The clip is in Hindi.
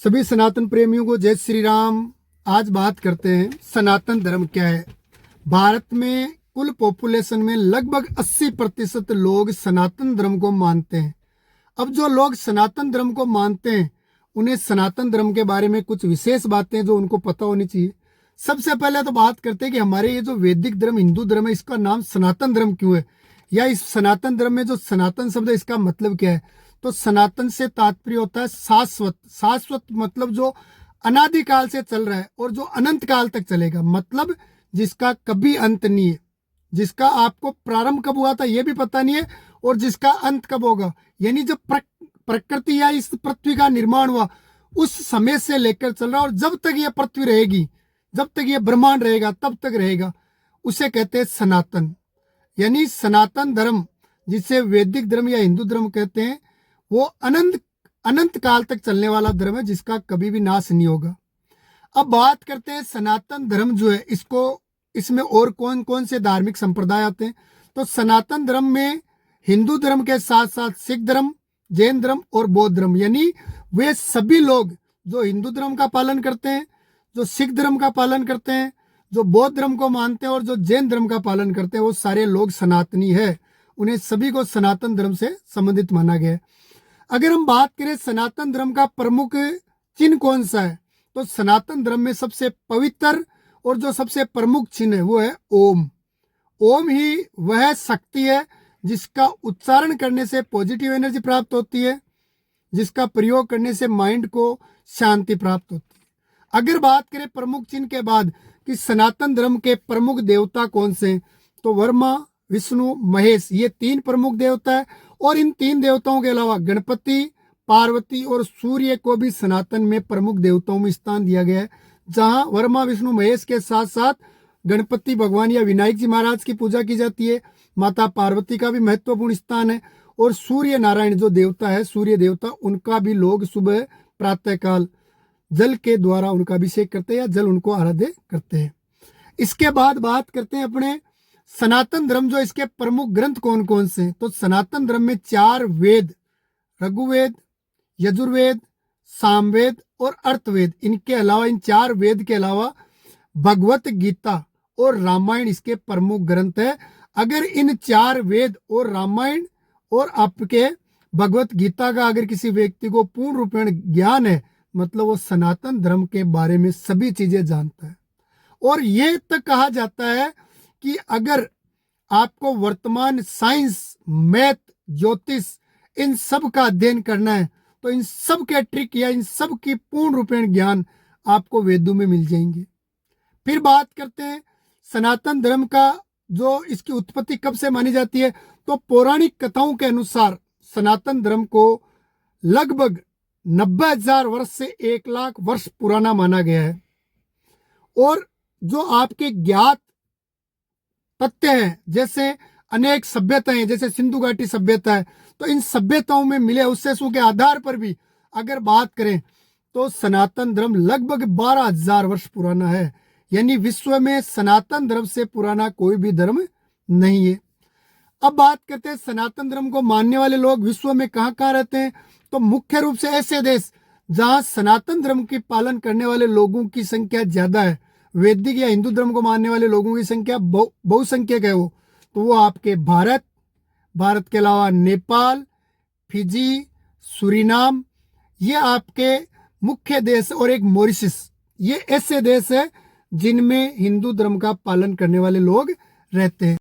सभी सनातन प्रेमियों को जय श्री राम। आज बात करते हैं सनातन धर्म क्या है। भारत में कुल पॉपुलेशन में लगभग 80% लोग सनातन धर्म को मानते हैं। अब जो लोग सनातन धर्म को मानते हैं उन्हें सनातन धर्म के बारे में कुछ विशेष बातें जो उनको पता होनी चाहिए। सबसे पहले तो बात करते हैं कि हमारे ये जो वैदिक धर्म हिंदू धर्म है इसका नाम सनातन धर्म क्यों है, या इस सनातन धर्म में जो सनातन शब्द है इसका मतलब क्या है। तो सनातन से तात्पर्य होता है शाश्वत। शाश्वत मतलब जो अनादिकाल से चल रहा है और जो अनंत काल तक चलेगा, मतलब जिसका कभी अंत नहीं है, जिसका आपको प्रारंभ कब हुआ था ये भी पता नहीं है और जिसका अंत कब होगा। यानी जब प्रकृति या इस पृथ्वी का निर्माण हुआ उस समय से लेकर चल रहा है और जब तक ये पृथ्वी रहेगी, जब तक ये ब्रह्मांड रहेगा तब तक रहेगा, उसे कहते हैं सनातन। यानी सनातन धर्म जिसे वैदिक धर्म या हिंदू धर्म कहते हैं वो अनंत अनंत काल तक चलने वाला धर्म है जिसका कभी भी नाश नहीं होगा। अब बात करते हैं सनातन धर्म जो है इसमें और कौन कौन से धार्मिक संप्रदाय आते हैं। तो सनातन धर्म में हिंदू धर्म के साथ साथ सिख धर्म, जैन धर्म और बौद्ध धर्म, यानी वे सभी लोग जो हिंदू धर्म का पालन करते हैं, जो सिख धर्म का पालन करते हैं, जो बौद्ध धर्म को मानते हैं और जो जैन धर्म का पालन करते हैं, वो सारे लोग सनातनी है। उन्हें सभी को सनातन धर्म से संबंधित माना गया है। अगर हम बात करें सनातन धर्म का प्रमुख चिन्ह कौन सा है, तो सनातन धर्म में सबसे पवित्र और जो सबसे प्रमुख चिन्ह है वो है ओम। ओम ही वह शक्ति है जिसका उच्चारण करने से पॉजिटिव एनर्जी प्राप्त होती है, जिसका प्रयोग करने से माइंड को शांति प्राप्त होती है। अगर बात करें प्रमुख चिन्ह के बाद कि सनातन धर्म के प्रमुख देवता कौन से हैं, तो वर्मा, विष्णु, महेश, ये 3 प्रमुख देवता है। और इन 3 देवताओं के अलावा गणपति, पार्वती और सूर्य को भी सनातन में प्रमुख देवताओं में स्थान दिया गया है। जहां वर्मा, विष्णु, महेश के साथ साथ गणपति भगवान या विनायक जी महाराज की पूजा की जाती है। माता पार्वती का भी महत्वपूर्ण स्थान है और सूर्य नारायण जो देवता है, सूर्य देवता, उनका भी लोग सुबह प्रातःकाल जल के द्वारा उनका अभिषेक करते हैं या जल उनको आराध्य करते हैं। इसके बाद बात करते हैं अपने सनातन धर्म जो इसके प्रमुख ग्रंथ कौन कौन से हैं। तो सनातन धर्म में 4 वेद, रघुवेद, यजुर्वेद, सामवेद और अर्थवेद, इनके अलावा इन 4 वेद के अलावा भगवत गीता और रामायण इसके प्रमुख ग्रंथ है। अगर इन 4 वेद और रामायण और आपके भगवत गीता का अगर किसी व्यक्ति को पूर्ण रूपेण ज्ञान है, मतलब वो सनातन धर्म के बारे में सभी चीजें जानता है। और ये तक कहा जाता है कि अगर आपको वर्तमान साइंस, मैथ, ज्योतिष, इन सब का अध्ययन करना है तो इन सब के ट्रिक या इन सब की पूर्ण रूपेण ज्ञान आपको वेदों में मिल जाएंगे। फिर बात करते हैं सनातन धर्म का जो इसकी उत्पत्ति कब से मानी जाती है। तो पौराणिक कथाओं के अनुसार सनातन धर्म को लगभग 90,000 वर्ष से 1 लाख वर्ष पुराना माना गया है। और जो आपके ज्ञात तथ्य हैं, जैसे अनेक सभ्यताएं, जैसे सिंधु घाटी सभ्यता है, तो इन सभ्यताओं में मिले अवशेषों के आधार पर भी अगर बात करें तो सनातन धर्म लगभग 12,000 वर्ष पुराना है। यानी विश्व में सनातन धर्म से पुराना कोई भी धर्म नहीं है। अब बात करते हैं सनातन धर्म को मानने वाले लोग विश्व में कहाँ कहाँ रहते हैं। तो मुख्य रूप से ऐसे देश जहाँ सनातन धर्म के पालन करने वाले लोगों की संख्या ज्यादा है, वैदिक या हिंदू धर्म को मानने वाले लोगों की संख्या बहुसंख्यक है तो वो आपके भारत के अलावा नेपाल, फिजी, सूरीनाम, ये आपके मुख्य देश और एक मॉरिशस, ये ऐसे देश है जिनमें हिंदू धर्म का पालन करने वाले लोग रहते हैं।